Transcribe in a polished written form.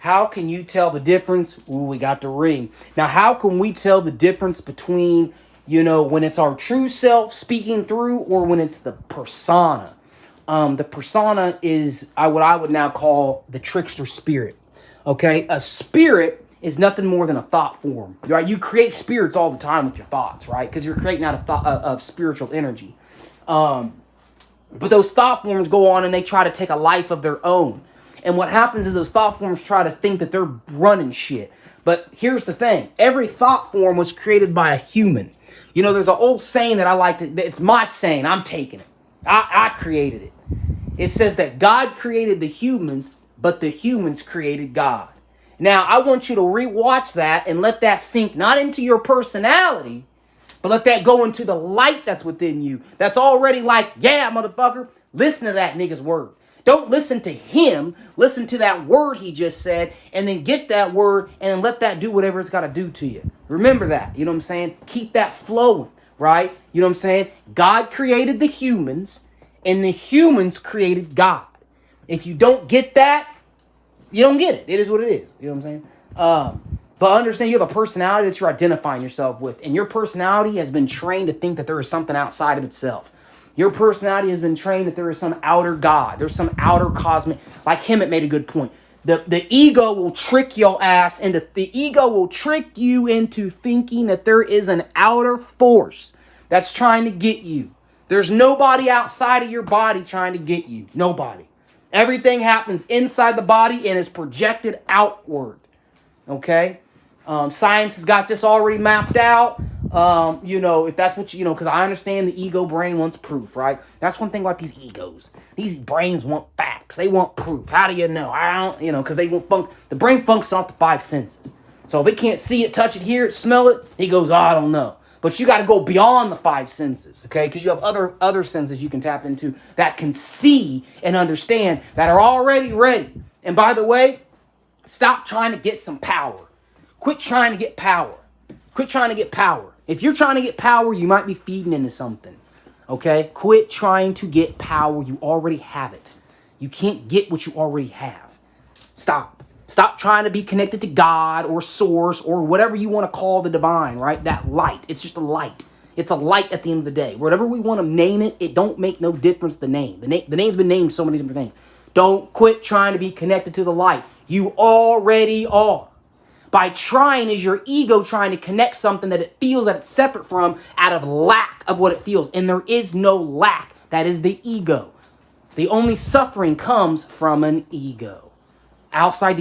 How can you tell the difference? Ooh, we got the ring. Now, how can we tell the difference between, when it's our true self speaking through or when it's the persona? The persona is what I would now call the trickster spirit. Okay, a spirit is nothing more than a thought form. Right? You create spirits all the time with your thoughts, right? Because you're creating out of thought of spiritual energy. But those thought forms go on and they try to take a life of their own. And what happens is those thought forms try to think that they're running shit. But here's the thing. Every thought form was created by a human. There's an old saying that I like to, it's my saying. I'm taking it. I created it. It says that God created the humans, but the humans created God. Now, I want you to rewatch that and let that sink not into your personality, but let that go into the light that's within you. That's already like, yeah, motherfucker, listen to that nigga's word. Don't listen to him. Listen to that word he just said, and then get that word and then let that do whatever it's got to do to you. Remember that. You know what I'm saying? Keep that flowing, right? You know what I'm saying? God created the humans, and the humans created God. If you don't get that, you don't get it. It is what it is. You know what I'm saying? But understand you have a personality that you're identifying yourself with, and your personality has been trained to think that there is something outside of itself. Your personality has been trained that there is some outer God. There's some outer cosmic. Like Hemet made a good point. The ego will trick your ass into, the ego will trick you into thinking that there is an outer force that's trying to get you. There's nobody outside of your body trying to get you. Nobody. Everything happens inside the body and is projected outward. Okay? Science has got this already mapped out. If that's what because I understand the ego brain wants proof, right? That's one thing about these egos. These brains want facts. They want proof. How do you know? I don't, because they want the brain functions off the five senses. So if it can't see it, touch it, hear it, smell it, he goes, oh, I don't know. But you got to go beyond the five senses, okay? Because you have other senses you can tap into that can see and understand that are already ready. And by the way, stop trying to get some power. Quit trying to get power. Quit trying to get power. If you're trying to get power, you might be feeding into something. Okay? Quit trying to get power. You already have it. You can't get what you already have. Stop. Stop trying to be connected to God or source or whatever you want to call the divine, right? That light. It's just a light. It's a light at the end of the day. Whatever we want to name it, it don't make no difference the name. The name's been named so many different things. Don't quit trying to be connected to the light. You already are. By trying is your ego trying to connect something that it feels that it's separate from out of lack of what it feels. And there is no lack. That is the ego. The only suffering comes from an ego. Outside the